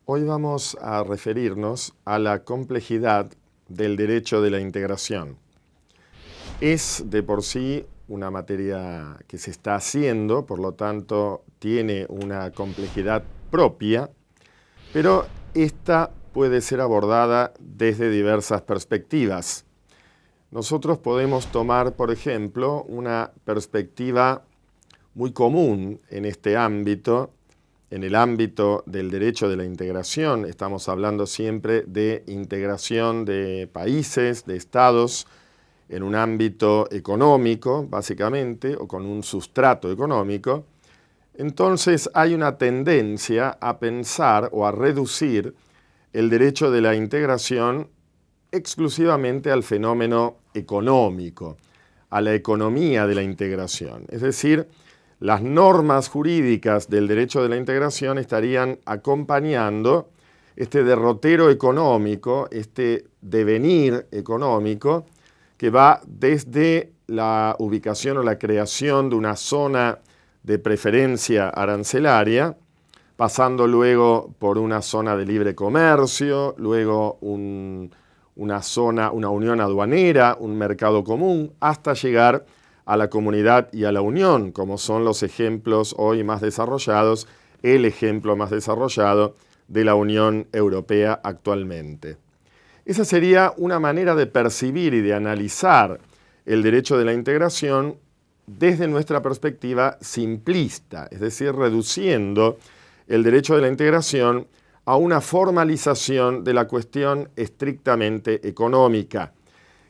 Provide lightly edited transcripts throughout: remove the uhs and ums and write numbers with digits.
Hoy vamos a referirnos a la complejidad del derecho de la integración. Es de por sí una materia que se está haciendo, por lo tanto tiene una complejidad propia, pero esta puede ser abordada desde diversas perspectivas. Nosotros podemos tomar, por ejemplo, una perspectiva muy común en este ámbito. En el ámbito del derecho de la integración, estamos hablando siempre de integración de países, de estados, en un ámbito económico, básicamente, o con un sustrato económico. Entonces hay una tendencia a pensar o a reducir el derecho de la integración exclusivamente al fenómeno económico, a la economía de la integración. Es decir, las normas jurídicas del derecho de la integración estarían acompañando este derrotero económico, este devenir económico, que va desde la ubicación o la creación de una zona de preferencia arancelaria, pasando luego por una zona de libre comercio, luego una unión aduanera, un mercado común, hasta llegar a la comunidad y a la unión, como son los ejemplos hoy más desarrollados, el ejemplo más desarrollado de la Unión Europea actualmente. Esa sería una manera de percibir y de analizar el derecho de la integración desde nuestra perspectiva simplista, es decir, reduciendo el derecho de la integración a una formalización de la cuestión estrictamente económica,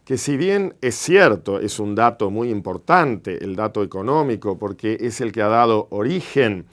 que si bien es cierto, es un dato muy importante, el dato económico, porque es el que ha dado origen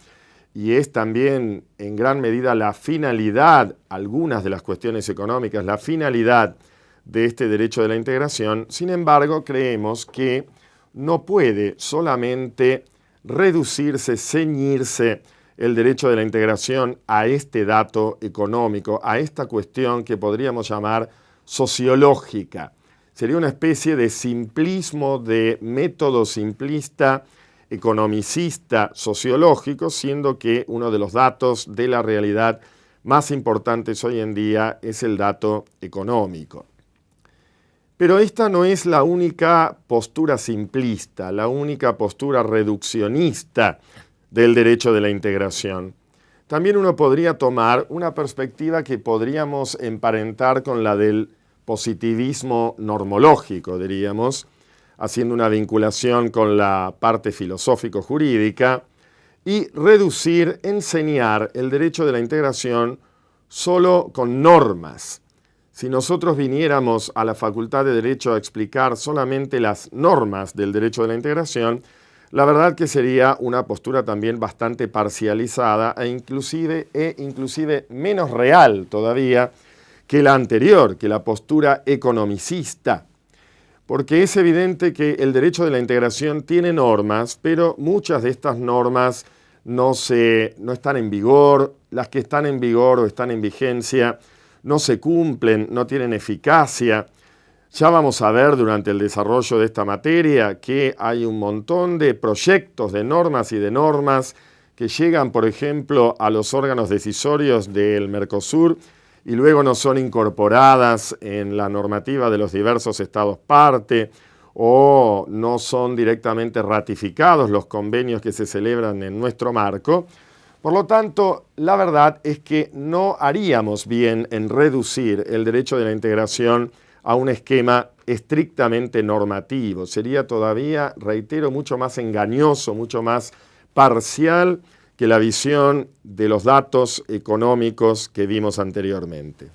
y es también en gran medida la finalidad, algunas de las cuestiones económicas, la finalidad de este derecho de la integración, sin embargo, creemos que no puede solamente reducirse, ceñirse el derecho de la integración a este dato económico, a esta cuestión que podríamos llamar sociológica. Sería una especie de simplismo, de método simplista, economicista, sociológico, siendo que uno de los datos de la realidad más importantes hoy en día es el dato económico. Pero esta no es la única postura simplista, la única postura reduccionista del derecho de la integración. También uno podría tomar una perspectiva que podríamos emparentar con la del positivismo normológico, diríamos, haciendo una vinculación con la parte filosófico-jurídica, y reducir, enseñar el derecho de la integración solo con normas. Si nosotros viniéramos a la Facultad de Derecho a explicar solamente las normas del derecho de la integración, la verdad que sería una postura también bastante parcializada e inclusive menos real todavía que la anterior, que la postura economicista. Porque es evidente que el derecho de la integración tiene normas, pero muchas de estas normas no están en vigor, las que están en vigor o están en vigencia no se cumplen, no tienen eficacia. Ya vamos a ver durante el desarrollo de esta materia que hay un montón de proyectos de normas y de normas que llegan, por ejemplo, a los órganos decisorios del Mercosur y luego no son incorporadas en la normativa de los diversos estados parte o no son directamente ratificados los convenios que se celebran en nuestro marco. Por lo tanto, la verdad es que no haríamos bien en reducir el derecho de la integración a un esquema estrictamente normativo. Sería todavía, reitero, mucho más engañoso, mucho más parcial que la visión de los datos económicos que vimos anteriormente.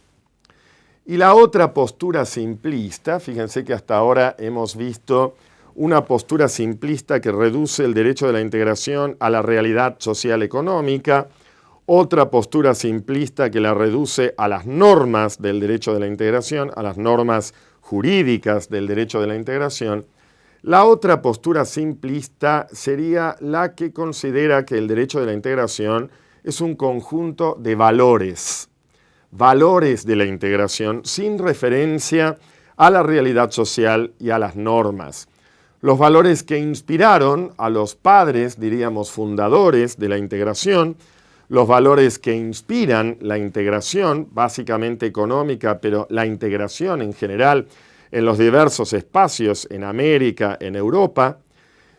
Y la otra postura simplista, fíjense que hasta ahora hemos visto una postura simplista que reduce el derecho de la integración a la realidad social económica, otra postura simplista que la reduce a las normas del derecho de la integración, a las normas jurídicas del derecho de la integración. La otra postura simplista sería la que considera que el derecho de la integración es un conjunto de valores de la integración sin referencia a la realidad social y a las normas. Los valores que inspiraron a los padres, diríamos, fundadores de la integración, los valores que inspiran la integración, básicamente económica, pero la integración en general en los diversos espacios, en América, en Europa,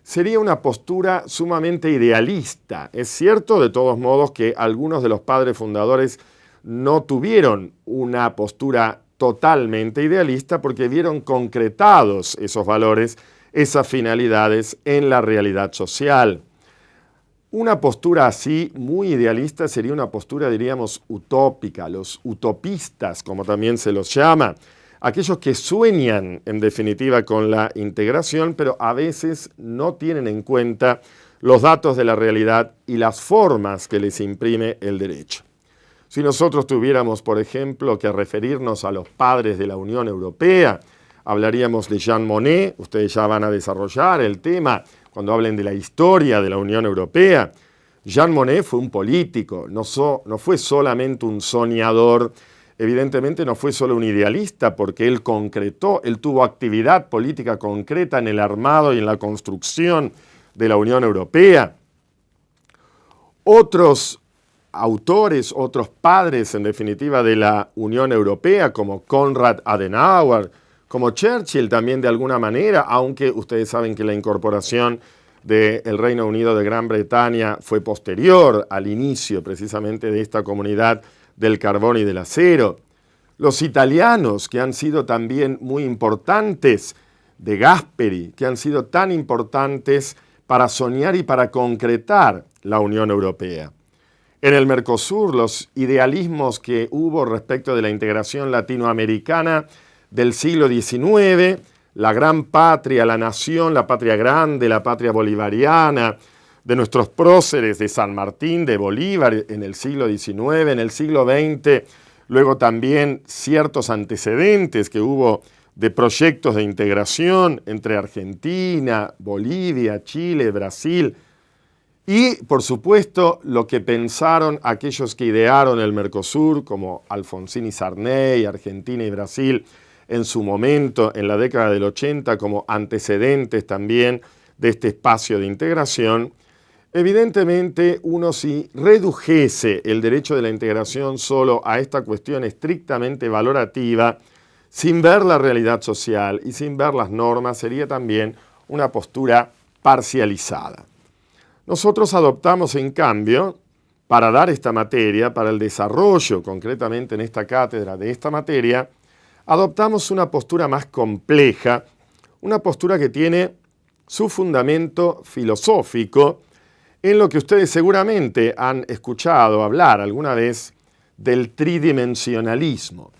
sería una postura sumamente idealista. Es cierto, de todos modos, que algunos de los padres fundadores no tuvieron una postura totalmente idealista porque vieron concretados esos valores, esas finalidades en la realidad social. Una postura así, muy idealista, sería una postura, diríamos, utópica. Los utopistas, como también se los llama, aquellos que sueñan, en definitiva, con la integración, pero a veces no tienen en cuenta los datos de la realidad y las formas que les imprime el derecho. Si nosotros tuviéramos, por ejemplo, que referirnos a los padres de la Unión Europea, hablaríamos de Jean Monnet. Ustedes ya van a desarrollar el tema cuando hablen de la historia de la Unión Europea. Jean Monnet fue un político, no fue solamente un soñador, evidentemente no fue solo un idealista, porque él concretó, él tuvo actividad política concreta en el armado y en la construcción de la Unión Europea. Otros autores, otros padres, en definitiva, de la Unión Europea, como Konrad Adenauer, como Churchill también de alguna manera, aunque ustedes saben que la incorporación del Reino Unido de Gran Bretaña fue posterior al inicio precisamente de esta comunidad del carbón y del acero. Los italianos, que han sido también muy importantes, de Gasperi, que han sido tan importantes para soñar y para concretar la Unión Europea. En el Mercosur, los idealismos que hubo respecto de la integración latinoamericana del siglo XIX, la gran patria, la nación, la patria grande, la patria bolivariana, de nuestros próceres de San Martín, de Bolívar en el siglo XIX, en el siglo XX, luego también ciertos antecedentes que hubo de proyectos de integración entre Argentina, Bolivia, Chile, Brasil, y, por supuesto, lo que pensaron aquellos que idearon el Mercosur, como Alfonsín y Sarney, Argentina y Brasil, en su momento, en la década del 80, como antecedentes también de este espacio de integración. Evidentemente, uno si redujese el derecho de la integración solo a esta cuestión estrictamente valorativa, sin ver la realidad social y sin ver las normas, sería también una postura parcializada. Nosotros adoptamos, en cambio, para dar esta materia, para el desarrollo concretamente en esta cátedra de esta materia, adoptamos una postura más compleja, una postura que tiene su fundamento filosófico en lo que ustedes seguramente han escuchado hablar alguna vez del tridimensionalismo.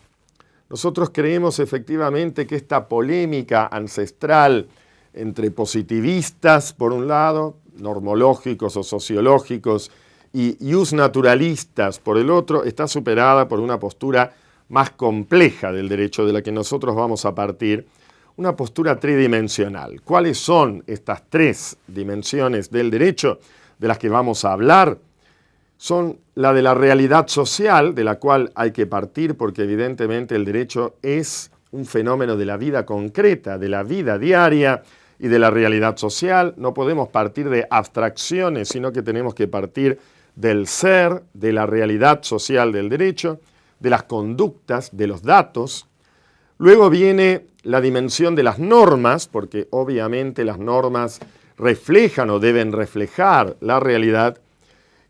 Nosotros creemos efectivamente que esta polémica ancestral entre positivistas, por un lado, normológicos o sociológicos, y justnaturalistas, por el otro, está superada por una postura más compleja del derecho de la que nosotros vamos a partir, una postura tridimensional. ¿Cuáles son estas tres dimensiones del derecho de las que vamos a hablar? Son la de la realidad social, de la cual hay que partir porque evidentemente el derecho es un fenómeno de la vida concreta, de la vida diaria y de la realidad social. No podemos partir de abstracciones, sino que tenemos que partir del ser, de la realidad social del derecho, de las conductas, de los datos. Luego viene la dimensión de las normas, porque obviamente las normas reflejan o deben reflejar la realidad.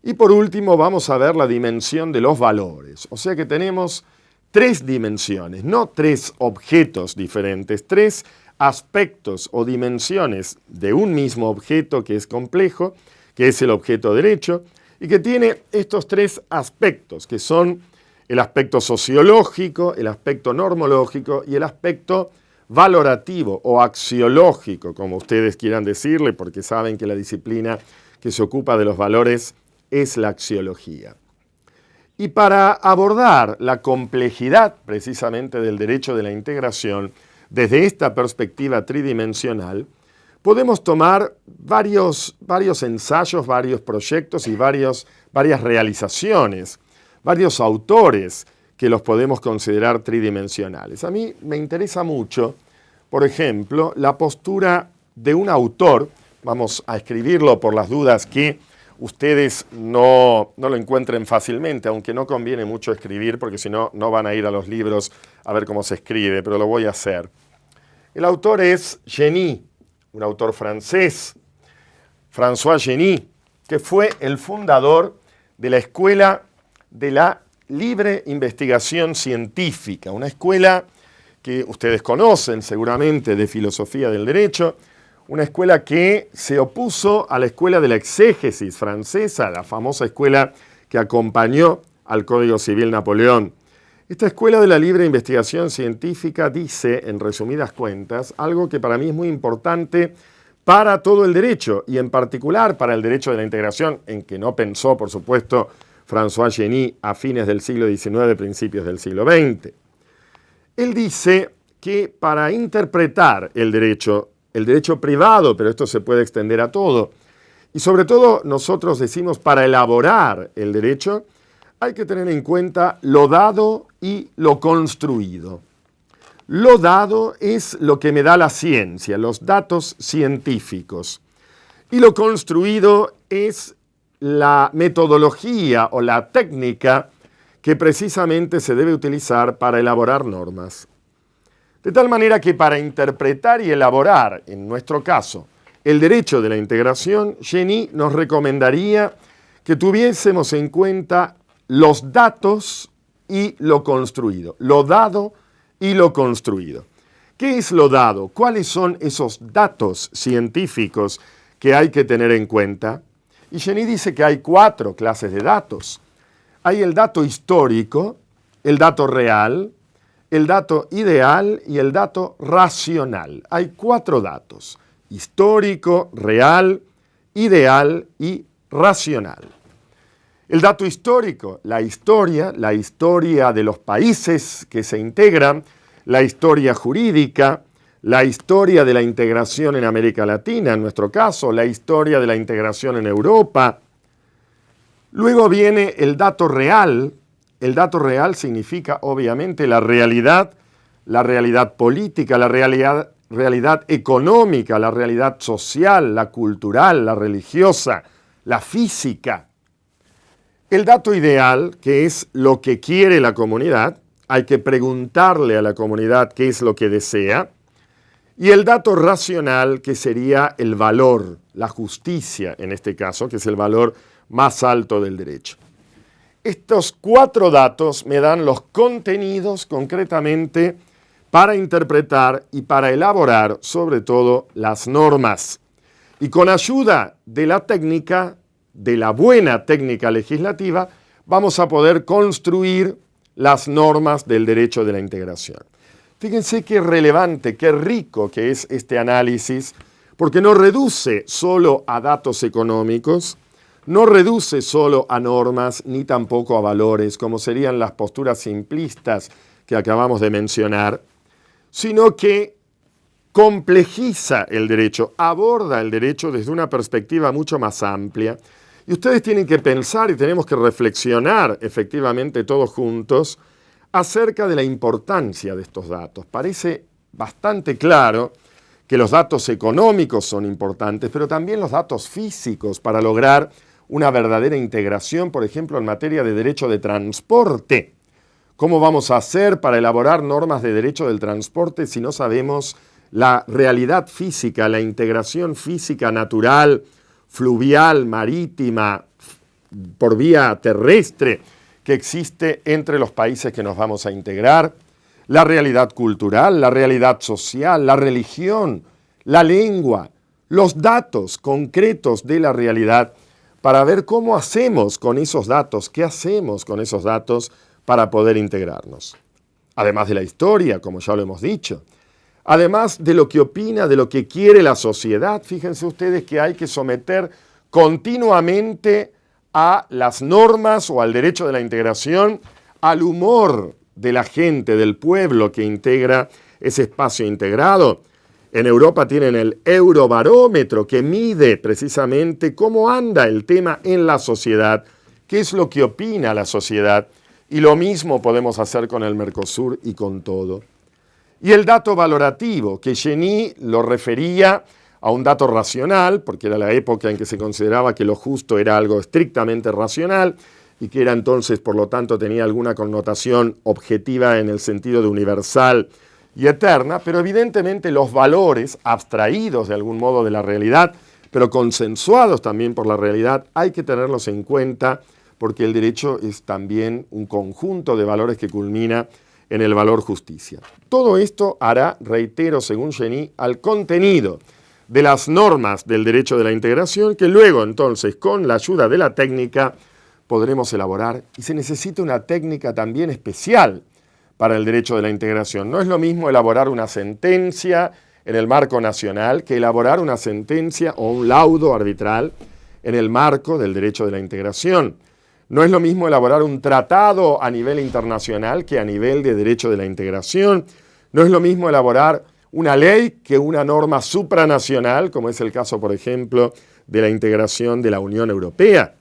Y por último vamos a ver la dimensión de los valores. O sea que tenemos tres dimensiones, no tres objetos diferentes, tres aspectos o dimensiones de un mismo objeto que es complejo, que es el objeto derecho, y que tiene estos tres aspectos, que son el aspecto sociológico, el aspecto normológico y el aspecto valorativo o axiológico, como ustedes quieran decirle, porque saben que la disciplina que se ocupa de los valores es la axiología. Y para abordar la complejidad precisamente del derecho de la integración desde esta perspectiva tridimensional, podemos tomar varios ensayos, varios proyectos y varias realizaciones, varios autores que los podemos considerar tridimensionales. A mí me interesa mucho, por ejemplo, la postura de un autor, vamos a escribirlo por las dudas que ustedes no lo encuentren fácilmente, aunque no conviene mucho escribir, porque si no, no van a ir a los libros a ver cómo se escribe, pero lo voy a hacer. El autor es Genis, un autor francés, François Genis, que fue el fundador de la Escuela de la Libre Investigación Científica, una escuela que ustedes conocen seguramente de filosofía del derecho, una escuela que se opuso a la escuela de la exégesis francesa, la famosa escuela que acompañó al Código Civil Napoleón. Esta escuela de la libre investigación científica dice, en resumidas cuentas, algo que para mí es muy importante para todo el derecho, y en particular para el derecho de la integración, en que no pensó, por supuesto, François Genis a fines del siglo XIX, principios del siglo XX. Él dice que para interpretar el derecho privado, pero esto se puede extender a todo, y sobre todo nosotros decimos para elaborar el derecho, hay que tener en cuenta lo dado y lo construido. Lo dado es lo que me da la ciencia, los datos científicos, y lo construido es la metodología o la técnica que precisamente se debe utilizar para elaborar normas. De tal manera que para interpretar y elaborar, en nuestro caso, el derecho de la integración, Genis nos recomendaría que tuviésemos en cuenta los datos y lo construido, lo dado y lo construido. ¿Qué es lo dado? ¿Cuáles son esos datos científicos que hay que tener en cuenta? Y Genis dice que hay 4 clases de datos. Hay el dato histórico, el dato real, el dato ideal y el dato racional. Hay 4 datos: histórico, real, ideal y racional. El dato histórico, la historia de los países que se integran, la historia jurídica, la historia de la integración en América Latina, en nuestro caso, la historia de la integración en Europa. Luego viene el dato real. El dato real significa, obviamente, la realidad política, la realidad económica, la realidad social, la cultural, la religiosa, la física. El dato ideal, que es lo que quiere la comunidad, hay que preguntarle a la comunidad qué es lo que desea. Y el dato racional, que sería el valor, la justicia en este caso, que es el valor más alto del derecho. Estos 4 datos me dan los contenidos concretamente para interpretar y para elaborar sobre todo las normas. Y con ayuda de la técnica, de la buena técnica legislativa, vamos a poder construir las normas del derecho de la integración. Fíjense qué relevante, qué rico que es este análisis, porque no reduce solo a datos económicos, no reduce solo a normas, ni tampoco a valores, como serían las posturas simplistas que acabamos de mencionar, sino que complejiza el derecho, aborda el derecho desde una perspectiva mucho más amplia. Y ustedes tienen que pensar y tenemos que reflexionar efectivamente todos juntos acerca de la importancia de estos datos. Parece bastante claro que los datos económicos son importantes, pero también los datos físicos para lograr una verdadera integración, por ejemplo, en materia de derecho de transporte. ¿Cómo vamos a hacer para elaborar normas de derecho del transporte si no sabemos la realidad física, la integración física natural, fluvial, marítima, por vía terrestre, que existe entre los países que nos vamos a integrar? La realidad cultural, la realidad social, la religión, la lengua, los datos concretos de la realidad, para ver cómo hacemos con esos datos, qué hacemos con esos datos para poder integrarnos. Además de la historia, como ya lo hemos dicho. Además de lo que opina, de lo que quiere la sociedad. Fíjense ustedes que hay que someter continuamente a las normas o al derecho de la integración, al humor de la gente, del pueblo que integra ese espacio integrado. En Europa tienen el Eurobarómetro, que mide precisamente cómo anda el tema en la sociedad, qué es lo que opina la sociedad, y lo mismo podemos hacer con el Mercosur y con todo. Y el dato valorativo, que Genis lo refería a un dato racional, porque era la época en que se consideraba que lo justo era algo estrictamente racional y que era entonces, por lo tanto, tenía alguna connotación objetiva en el sentido de universal y eterna, pero evidentemente los valores abstraídos de algún modo de la realidad, pero consensuados también por la realidad, hay que tenerlos en cuenta porque el derecho es también un conjunto de valores que culmina en el valor justicia. Todo esto hará, reitero, según Genie, al contenido de las normas del derecho de la integración que luego entonces con la ayuda de la técnica podremos elaborar, y se necesita una técnica también especial para el derecho de la integración. No es lo mismo elaborar una sentencia en el marco nacional que elaborar una sentencia o un laudo arbitral en el marco del derecho de la integración. No es lo mismo elaborar un tratado a nivel internacional que a nivel de derecho de la integración. No es lo mismo elaborar una ley que una norma supranacional, como es el caso, por ejemplo, de la integración de la Unión Europea.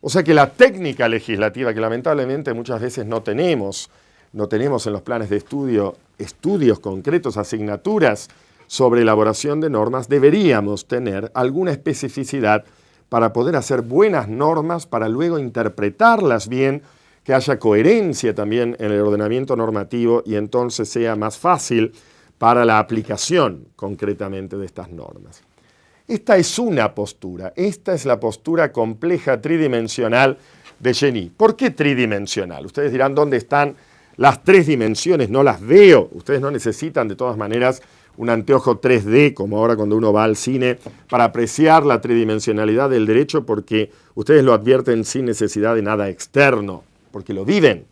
O sea que la técnica legislativa, que lamentablemente muchas veces no tenemos en los planes de estudio estudios concretos, asignaturas sobre elaboración de normas, deberíamos tener alguna especificidad para poder hacer buenas normas, para luego interpretarlas bien, que haya coherencia también en el ordenamiento normativo y entonces sea más fácil para la aplicación concretamente de estas normas. Esta es una postura, esta es la postura compleja tridimensional de Genie. ¿Por qué tridimensional? Ustedes dirán, ¿dónde están las tres dimensiones? No las veo. Ustedes no necesitan de todas maneras un anteojo 3D, como ahora cuando uno va al cine, para apreciar la tridimensionalidad del derecho, porque ustedes lo advierten sin necesidad de nada externo, porque lo viven.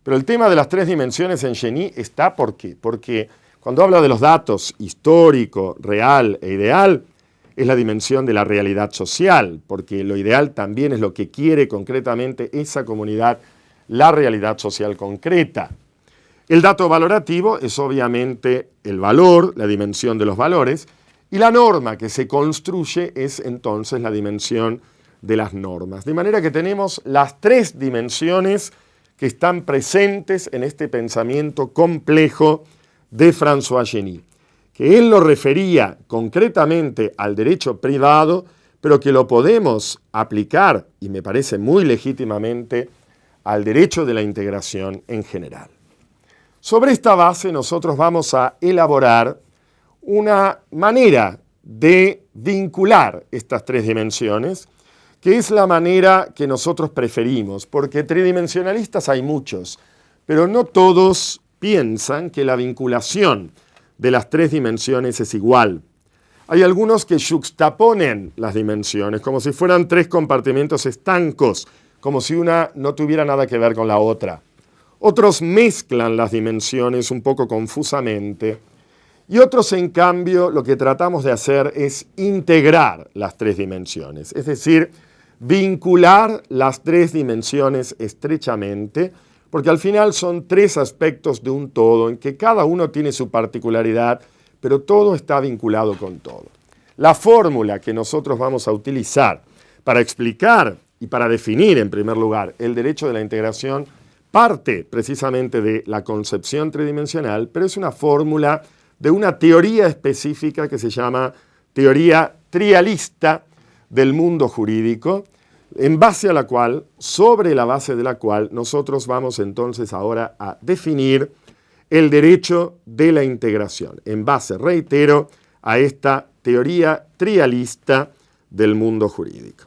Pero el tema de las tres dimensiones en Genie está, ¿por qué? Porque cuando habla de los datos histórico, real e ideal, es la dimensión de la realidad social, porque lo ideal también es lo que quiere concretamente esa comunidad, la realidad social concreta. El dato valorativo es obviamente el valor, la dimensión de los valores, y la norma que se construye es entonces la dimensión de las normas. De manera que tenemos las tres dimensiones que están presentes en este pensamiento complejo de François Genie, que él lo refería concretamente al derecho privado, pero que lo podemos aplicar, y me parece muy legítimamente, al derecho de la integración en general. Sobre esta base nosotros vamos a elaborar una manera de vincular estas tres dimensiones, que es la manera que nosotros preferimos, porque tridimensionalistas hay muchos, pero no todos piensan que la vinculación de las tres dimensiones es igual. Hay algunos que yuxtaponen las dimensiones, como si fueran tres compartimentos estancos, como si una no tuviera nada que ver con la otra. Otros mezclan las dimensiones un poco confusamente, y otros, en cambio, lo que tratamos de hacer es integrar las tres dimensiones, es decir, vincular las tres dimensiones estrechamente, porque al final son tres aspectos de un todo en que cada uno tiene su particularidad, pero todo está vinculado con todo. La fórmula que nosotros vamos a utilizar para explicar y para definir, en primer lugar, el derecho de la integración parte precisamente de la concepción tridimensional, pero es una fórmula de una teoría específica que se llama teoría trialista del mundo jurídico, en base a la cual, sobre la base de la cual, nosotros vamos entonces ahora a definir el derecho de la integración, en base, reitero, a esta teoría trialista del mundo jurídico.